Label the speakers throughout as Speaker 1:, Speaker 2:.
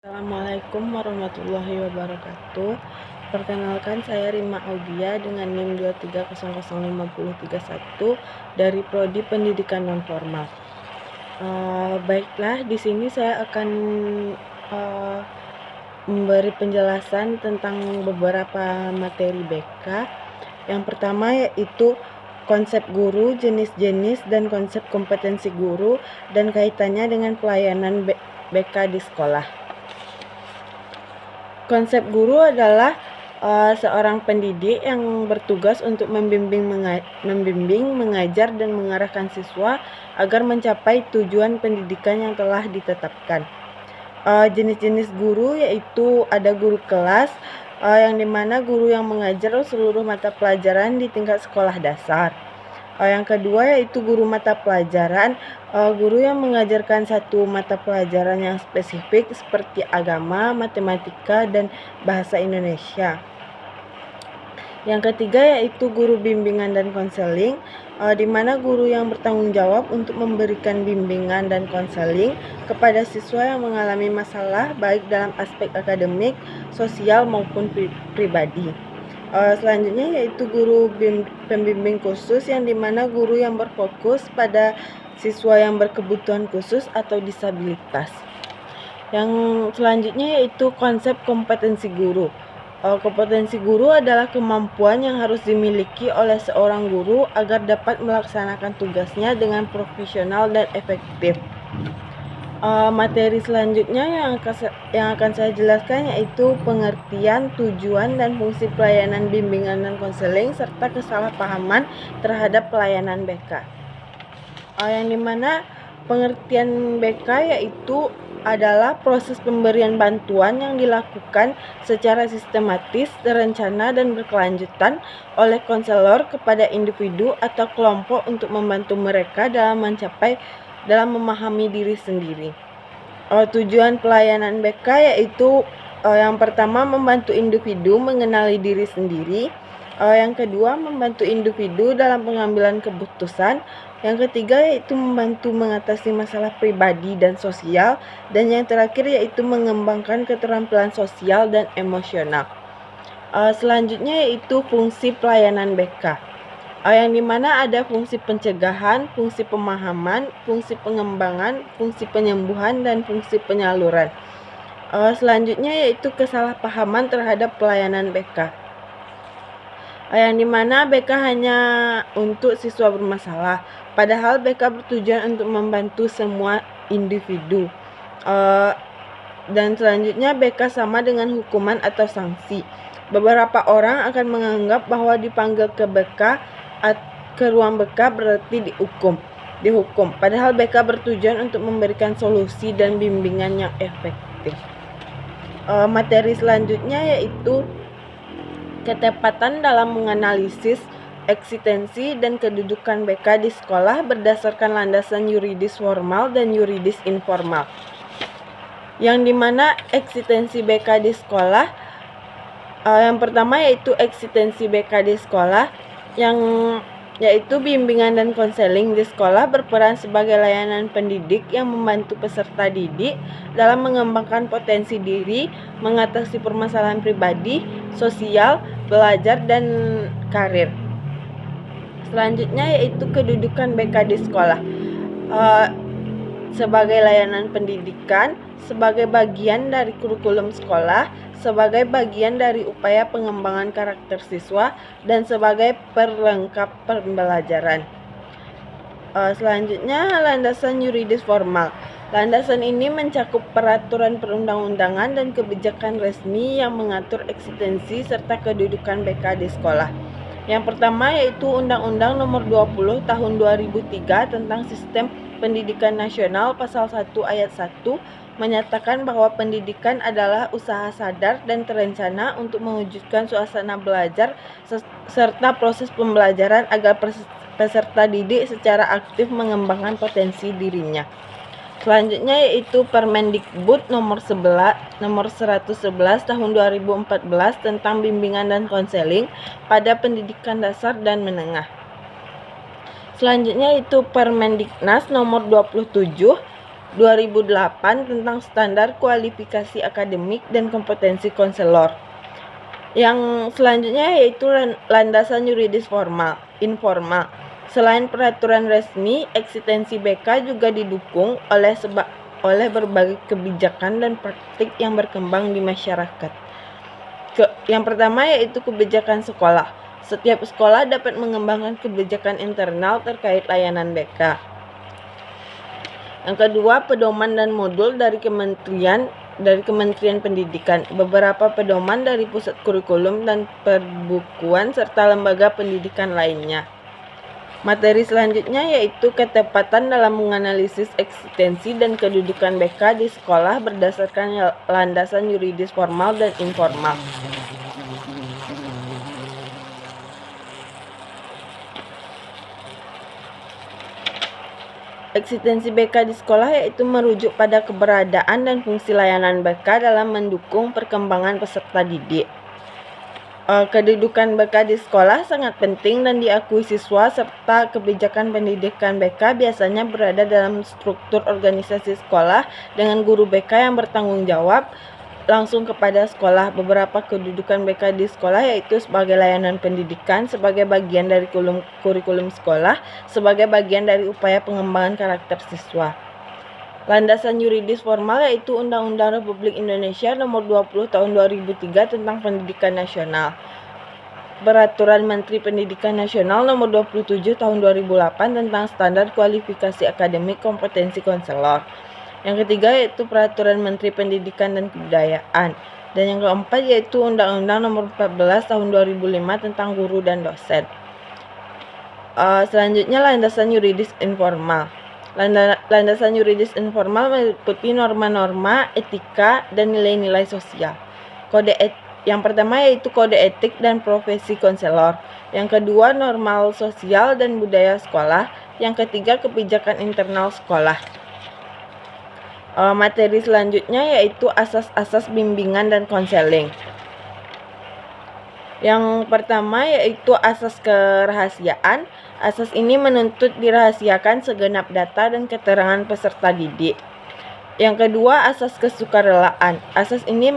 Speaker 1: Assalamualaikum warahmatullahi wabarakatuh. Perkenalkan, saya Rima Audia dengan NIM 2300531 dari Prodi Pendidikan Nonformal. Baiklah, di sini saya akan memberi penjelasan tentang beberapa materi BK. Yang pertama yaitu konsep guru, jenis-jenis dan konsep kompetensi guru, dan kaitannya dengan pelayanan BK di sekolah. Konsep guru adalah seorang pendidik yang bertugas untuk membimbing, mengajar, dan mengarahkan siswa agar mencapai tujuan pendidikan yang telah ditetapkan. Jenis-jenis guru yaitu ada guru kelas, yang dimana guru yang mengajar seluruh mata pelajaran di tingkat sekolah dasar. Yang kedua yaitu guru mata pelajaran, guru yang mengajarkan satu mata pelajaran yang spesifik seperti agama, matematika, dan bahasa Indonesia. Yang ketiga yaitu guru bimbingan dan konseling, di mana guru yang bertanggung jawab untuk memberikan bimbingan dan konseling kepada siswa yang mengalami masalah baik dalam aspek akademik, sosial maupun pribadi. Selanjutnya yaitu guru pembimbing khusus, yang dimana guru yang berfokus pada siswa yang berkebutuhan khusus atau disabilitas. Yang selanjutnya yaitu konsep kompetensi guru. Kompetensi guru adalah kemampuan yang harus dimiliki oleh seorang guru agar dapat melaksanakan tugasnya dengan profesional dan efektif. Materi selanjutnya yang akan saya jelaskan yaitu pengertian, tujuan, dan fungsi pelayanan bimbingan dan konseling serta kesalahpahaman terhadap pelayanan BK. Yang dimana pengertian BK yaitu adalah proses pemberian bantuan yang dilakukan secara sistematis, terencana, dan berkelanjutan oleh konselor kepada individu atau kelompok untuk membantu mereka dalam memahami diri sendiri. Tujuan pelayanan BK yaitu yang pertama membantu individu mengenali diri sendiri, yang kedua membantu individu dalam pengambilan keputusan, yang ketiga yaitu membantu mengatasi masalah pribadi dan sosial, dan yang terakhir yaitu mengembangkan keterampilan sosial dan emosional. Selanjutnya yaitu fungsi pelayanan BK, yang dimana ada fungsi pencegahan, fungsi pemahaman, fungsi pengembangan, fungsi penyembuhan, dan fungsi penyaluran. Selanjutnya yaitu kesalahpahaman terhadap pelayanan BK, yang dimana BK hanya untuk siswa bermasalah, padahal BK bertujuan untuk membantu semua individu. Dan selanjutnya BK sama dengan hukuman atau sanksi. Beberapa orang akan menganggap bahwa dipanggil ke ruang BK berarti dihukum, padahal BK bertujuan untuk memberikan solusi dan bimbingan yang efektif. Materi selanjutnya yaitu ketepatan dalam menganalisis eksistensi dan kedudukan BK di sekolah berdasarkan landasan yuridis formal dan yuridis informal. Yang dimana eksistensi BK di sekolah, yang pertama yaitu eksistensi BK di sekolah, yaitu bimbingan dan konseling di sekolah berperan sebagai layanan pendidik yang membantu peserta didik dalam mengembangkan potensi diri, mengatasi permasalahan pribadi, sosial, belajar, dan karir. Selanjutnya yaitu kedudukan BK di sekolah, sebagai layanan pendidikan, sebagai bagian dari kurikulum sekolah, sebagai bagian dari upaya pengembangan karakter siswa, dan sebagai pelengkap pembelajaran. Selanjutnya landasan yuridis formal. Landasan ini mencakup peraturan perundang-undangan dan kebijakan resmi yang mengatur eksistensi serta kedudukan BK di sekolah. Yang pertama yaitu Undang-Undang Nomor 20 Tahun 2003 tentang Sistem Pendidikan Nasional, Pasal 1 Ayat 1 menyatakan bahwa pendidikan adalah usaha sadar dan terencana untuk mewujudkan suasana belajar serta proses pembelajaran agar peserta didik secara aktif mengembangkan potensi dirinya. Selanjutnya yaitu Permendikbud nomor 111 tahun 2014 tentang bimbingan dan konseling pada pendidikan dasar dan menengah. Selanjutnya yaitu Permendiknas nomor 27 2008 tentang standar kualifikasi akademik dan kompetensi konselor. Yang selanjutnya yaitu landasan yuridis informal. Selain peraturan resmi, eksistensi BK juga didukung oleh berbagai kebijakan dan praktik yang berkembang di masyarakat. Yang pertama yaitu kebijakan sekolah. Setiap sekolah dapat mengembangkan kebijakan internal terkait layanan BK. Yang kedua, pedoman dan modul dari Kementerian Pendidikan, beberapa pedoman dari pusat kurikulum dan perbukuan serta lembaga pendidikan lainnya. Materi selanjutnya yaitu ketepatan dalam menganalisis eksistensi dan kedudukan BK di sekolah berdasarkan landasan yuridis formal dan informal. Eksistensi BK di sekolah yaitu merujuk pada keberadaan dan fungsi layanan BK dalam mendukung perkembangan peserta didik. Kedudukan BK di sekolah sangat penting dan diakui siswa, serta kebijakan pendidikan BK biasanya berada dalam struktur organisasi sekolah dengan guru BK yang bertanggung jawab langsung kepada sekolah. Beberapa kedudukan BK di sekolah yaitu sebagai layanan pendidikan, sebagai bagian dari kurikulum sekolah, sebagai bagian dari upaya pengembangan karakter siswa. Landasan yuridis formal yaitu Undang-Undang Republik Indonesia Nomor 20 Tahun 2003 tentang Pendidikan Nasional. Peraturan Menteri Pendidikan Nasional Nomor 27 Tahun 2008 tentang Standar Kualifikasi Akademik Kompetensi Konselor. Yang ketiga yaitu Peraturan Menteri Pendidikan dan Kebudayaan. Dan yang keempat yaitu Undang-Undang Nomor 14 Tahun 2005 tentang Guru dan Dosen. Selanjutnya landasan yuridis informal. Landasan yuridis informal meliputi norma-norma etika dan nilai-nilai sosial. Yang pertama yaitu kode etik dan profesi konselor. Yang kedua normal sosial dan budaya sekolah. Yang ketiga kebijakan internal sekolah. Materi selanjutnya yaitu asas-asas bimbingan dan konseling. Yang pertama yaitu asas kerahasiaan. Asas ini menuntut dirahasiakan segenap data dan keterangan peserta didik. Yang kedua, asas kesukarelaan. Asas ini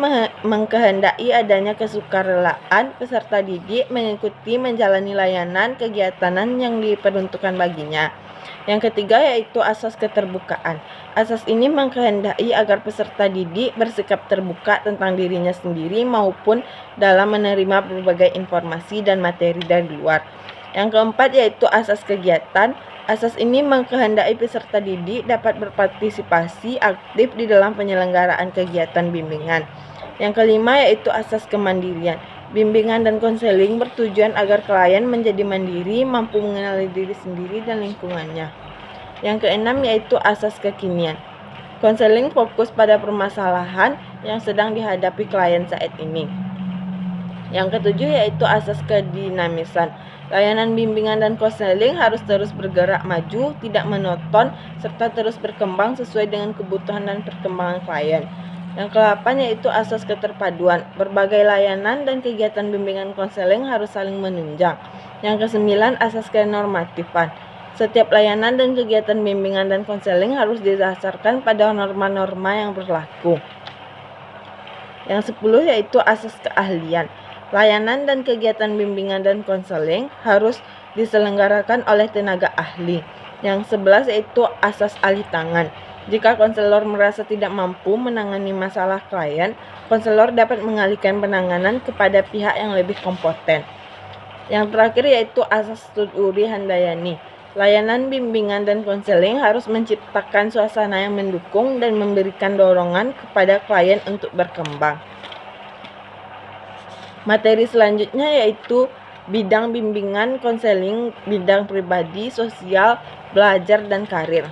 Speaker 1: mengkehendaki adanya kesukarelaan peserta didik mengikuti menjalani layanan kegiatan yang diperuntukkan baginya. Yang ketiga yaitu asas keterbukaan. Asas ini mengkehendaki agar peserta didik bersikap terbuka tentang dirinya sendiri maupun dalam menerima berbagai informasi dan materi dari luar. Yang keempat yaitu asas kegiatan. Asas ini mengkehendaki peserta didik dapat berpartisipasi aktif di dalam penyelenggaraan kegiatan bimbingan. Yang kelima yaitu asas kemandirian. Bimbingan dan konseling bertujuan agar klien menjadi mandiri, mampu mengenali diri sendiri dan lingkungannya. Yang keenam yaitu asas kekinian. Konseling fokus pada permasalahan yang sedang dihadapi klien saat ini. Yang ketujuh yaitu asas kedinamisan. Layanan bimbingan dan konseling harus terus bergerak maju, tidak monoton, serta terus berkembang sesuai dengan kebutuhan dan perkembangan klien. Yang ke-8 yaitu asas keterpaduan. Berbagai layanan dan kegiatan bimbingan konseling harus saling menunjang. Yang ke-9 asas kenormatifan. Setiap layanan dan kegiatan bimbingan dan konseling harus didasarkan pada norma-norma yang berlaku. Yang 10 yaitu asas keahlian. Layanan dan kegiatan bimbingan dan konseling harus diselenggarakan oleh tenaga ahli. Yang 11 yaitu asas alih tangan. Jika konselor merasa tidak mampu menangani masalah klien, konselor dapat mengalihkan penanganan kepada pihak yang lebih kompeten. Yang terakhir yaitu asas Tuturi Handayani. Layanan bimbingan dan konseling harus menciptakan suasana yang mendukung dan memberikan dorongan kepada klien untuk berkembang. Materi selanjutnya yaitu bidang bimbingan konseling, bidang pribadi, sosial, belajar, dan karir.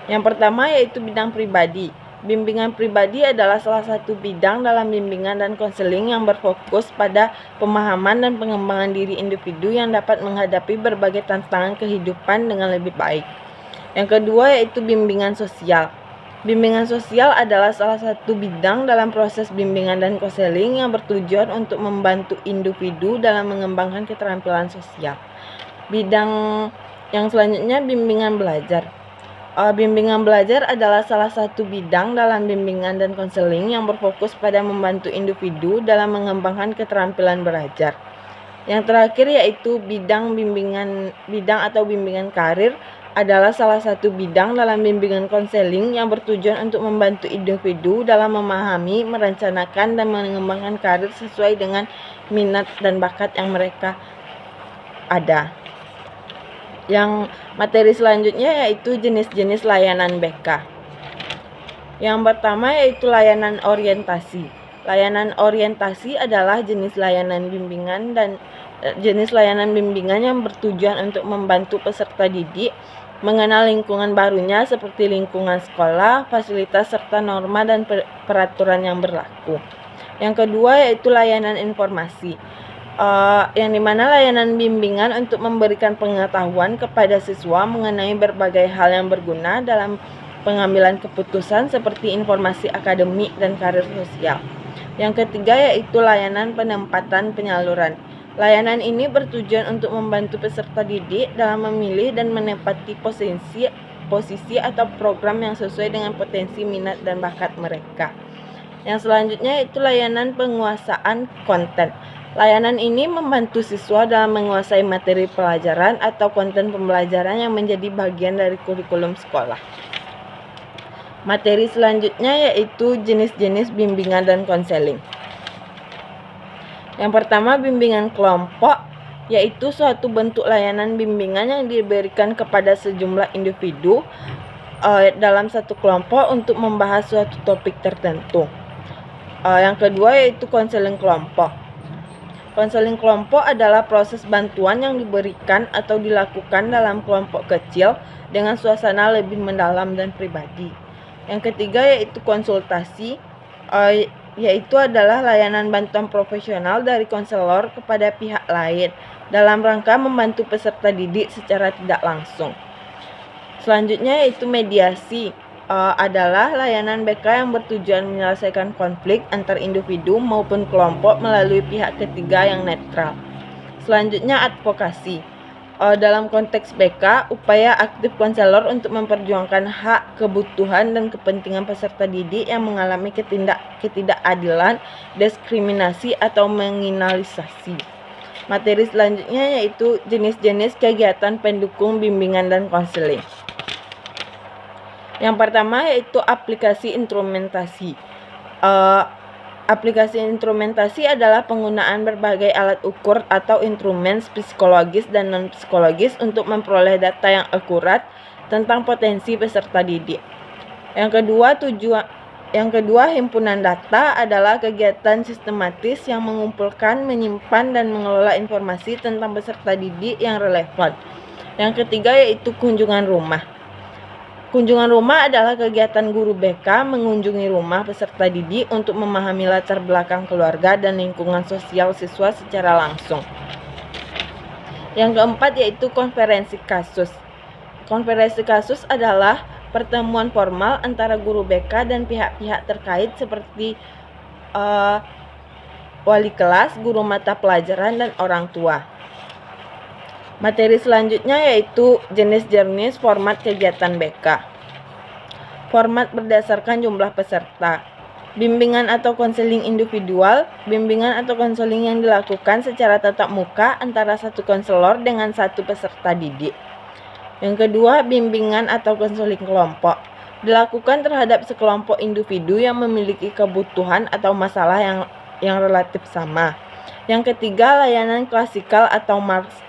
Speaker 1: Yang pertama yaitu bidang pribadi. Bimbingan pribadi adalah salah satu bidang dalam bimbingan dan konseling yang berfokus pada pemahaman dan pengembangan diri individu yang dapat menghadapi berbagai tantangan kehidupan dengan lebih baik. Yang kedua yaitu bimbingan sosial. Bimbingan sosial adalah salah satu bidang dalam proses bimbingan dan konseling yang bertujuan untuk membantu individu dalam mengembangkan keterampilan sosial. Bidang yang selanjutnya bimbingan belajar. Bimbingan belajar adalah salah satu bidang dalam bimbingan dan konseling yang berfokus pada membantu individu dalam mengembangkan keterampilan belajar. Yang terakhir yaitu bidang atau bimbingan karir adalah salah satu bidang dalam bimbingan konseling yang bertujuan untuk membantu individu dalam memahami, merencanakan, dan mengembangkan karir sesuai dengan minat dan bakat yang mereka ada. Yang materi selanjutnya yaitu jenis-jenis layanan BK. Yang pertama yaitu layanan orientasi. Layanan orientasi adalah jenis layanan bimbingan yang bertujuan untuk membantu peserta didik mengenal lingkungan barunya seperti lingkungan sekolah, fasilitas, serta norma dan peraturan yang berlaku. Yang kedua yaitu layanan informasi. Yang dimana layanan bimbingan untuk memberikan pengetahuan kepada siswa mengenai berbagai hal yang berguna dalam pengambilan keputusan seperti informasi akademik dan karir sosial. Yang ketiga yaitu layanan penempatan penyaluran. Layanan ini bertujuan untuk membantu peserta didik dalam memilih dan menempati posisi atau program yang sesuai dengan potensi minat dan bakat mereka. Yang selanjutnya yaitu layanan penguasaan konten. Layanan ini membantu siswa dalam menguasai materi pelajaran atau konten pembelajaran yang menjadi bagian dari kurikulum sekolah. Materi selanjutnya yaitu jenis-jenis bimbingan dan konseling. Yang pertama, bimbingan kelompok, yaitu suatu bentuk layanan bimbingan yang diberikan kepada sejumlah individu dalam satu kelompok untuk membahas suatu topik tertentu. Yang kedua yaitu konseling kelompok. Konseling kelompok adalah proses bantuan yang diberikan atau dilakukan dalam kelompok kecil dengan suasana lebih mendalam dan pribadi. Yang ketiga yaitu konsultasi, yaitu adalah layanan bantuan profesional dari konselor kepada pihak lain dalam rangka membantu peserta didik secara tidak langsung. Selanjutnya yaitu mediasi. Adalah layanan BK yang bertujuan menyelesaikan konflik antar individu maupun kelompok melalui pihak ketiga yang netral. Selanjutnya advokasi. Dalam konteks BK, upaya aktif konselor untuk memperjuangkan hak, kebutuhan, dan kepentingan peserta didik yang mengalami ketidakadilan, diskriminasi, atau marginalisasi. Materi selanjutnya yaitu jenis-jenis kegiatan pendukung bimbingan dan konseling. Yang pertama yaitu aplikasi instrumentasi. Aplikasi instrumentasi adalah penggunaan berbagai alat ukur atau instrumen psikologis dan non-psikologis untuk memperoleh data yang akurat tentang potensi peserta didik. Yang kedua, himpunan data adalah kegiatan sistematis yang mengumpulkan, menyimpan, dan mengelola informasi tentang peserta didik yang relevan. Yang ketiga yaitu kunjungan rumah. Kunjungan rumah adalah kegiatan guru BK mengunjungi rumah peserta didik untuk memahami latar belakang keluarga dan lingkungan sosial siswa secara langsung. Yang keempat yaitu konferensi kasus. Konferensi kasus adalah pertemuan formal antara guru BK dan pihak-pihak terkait seperti wali kelas, guru mata pelajaran, dan orang tua. Materi selanjutnya yaitu jenis-jenis format kegiatan BK. Format berdasarkan jumlah peserta. Bimbingan atau konseling individual. Bimbingan atau konseling yang dilakukan secara tatap muka antara satu konselor dengan satu peserta didik. Yang kedua, bimbingan atau konseling kelompok. Dilakukan terhadap sekelompok individu yang memiliki kebutuhan atau masalah yang relatif sama. Yang ketiga, layanan klasikal atau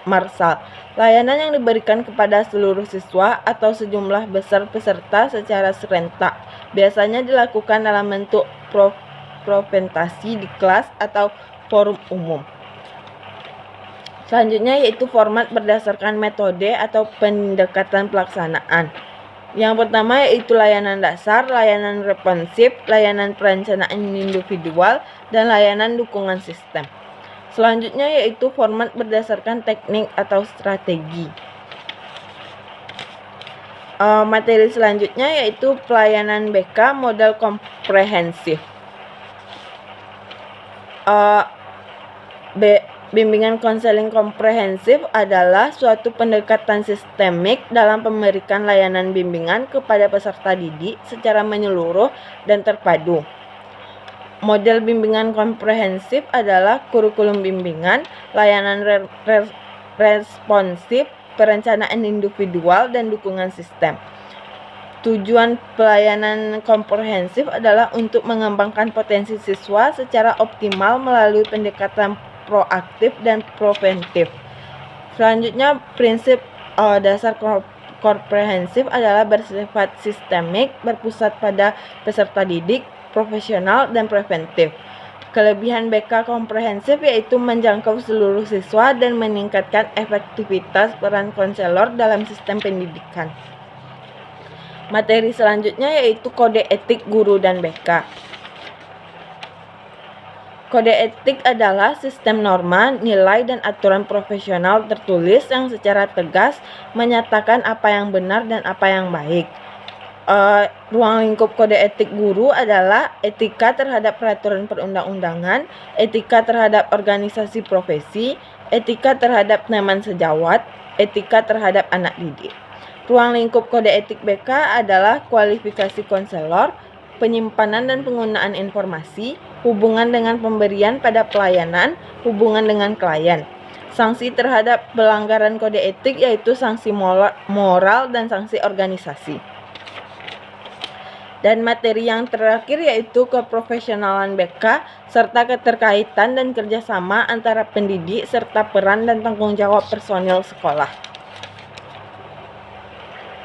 Speaker 1: marsal. Layanan yang diberikan kepada seluruh siswa atau sejumlah besar peserta secara serentak. Biasanya dilakukan dalam bentuk presentasi di kelas atau forum umum. Selanjutnya yaitu format berdasarkan metode atau pendekatan pelaksanaan. Yang pertama yaitu layanan dasar, layanan responsif, layanan perencanaan individual, dan layanan dukungan sistem. Selanjutnya yaitu format berdasarkan teknik atau strategi. Materi selanjutnya yaitu pelayanan BK model komprehensif. Bimbingan konseling komprehensif adalah suatu pendekatan sistemik dalam memberikan layanan bimbingan kepada peserta didik secara menyeluruh dan terpadu. Model bimbingan komprehensif adalah kurikulum bimbingan, layanan responsif, perencanaan individual, dan dukungan sistem. Tujuan pelayanan komprehensif adalah untuk mengembangkan potensi siswa secara optimal melalui pendekatan proaktif dan preventif. Selanjutnya, prinsip dasar komprehensif adalah bersifat sistemik, berpusat pada peserta didik, profesional, dan preventif. Kelebihan BK komprehensif yaitu menjangkau seluruh siswa dan meningkatkan efektivitas peran konselor dalam sistem pendidikan. Materi selanjutnya yaitu kode etik guru dan BK. Kode etik adalah sistem norma, nilai, dan aturan profesional tertulis yang secara tegas menyatakan apa yang benar dan apa yang baik. Ruang lingkup kode etik guru adalah etika terhadap peraturan perundang-undangan, etika terhadap organisasi profesi, etika terhadap teman sejawat, etika terhadap anak didik. Ruang lingkup kode etik BK adalah kualifikasi konselor, penyimpanan dan penggunaan informasi, hubungan dengan pemberian pada pelayanan, hubungan dengan klien. Sanksi terhadap pelanggaran kode etik yaitu sanksi moral dan sanksi organisasi. Dan materi yang terakhir yaitu keprofesionalan BK serta keterkaitan dan kerjasama antara pendidik serta peran dan tanggung jawab personil sekolah.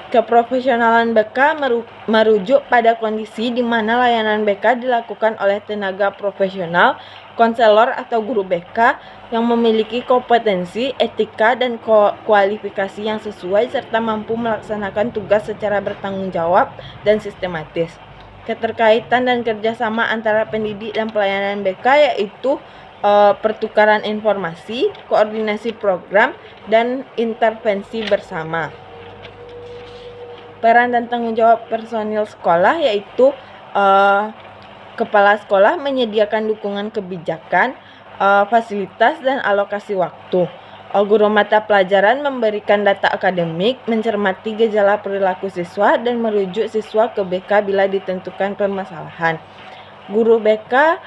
Speaker 1: Keprofesionalan BK merujuk pada kondisi di mana layanan BK dilakukan oleh tenaga profesional, konselor atau guru BK yang memiliki kompetensi, etika, dan kualifikasi yang sesuai serta mampu melaksanakan tugas secara bertanggung jawab dan sistematis. Keterkaitan dan kerjasama antara pendidik dan pelayanan BK yaitu pertukaran informasi, koordinasi program, dan intervensi bersama. Peran dan tanggung jawab personil sekolah yaitu kepala sekolah menyediakan dukungan kebijakan, fasilitas, dan alokasi waktu. Guru mata pelajaran memberikan data akademik, mencermati gejala perilaku siswa, dan merujuk siswa ke BK bila ditentukan permasalahan. Guru BK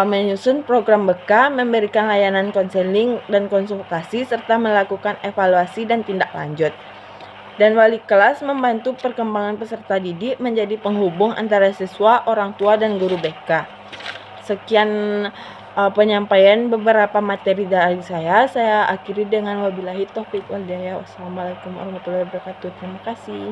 Speaker 1: menyusun program BK, memberikan layanan konseling dan konsultasi, serta melakukan evaluasi dan tindak lanjut. Dan wali kelas membantu perkembangan peserta didik menjadi penghubung antara siswa, orang tua, dan guru BK. Sekian penyampaian beberapa materi dari saya. Saya akhiri dengan wabillahi taufiq wal hidayah. Wassalamualaikum warahmatullahi wabarakatuh. Terima kasih.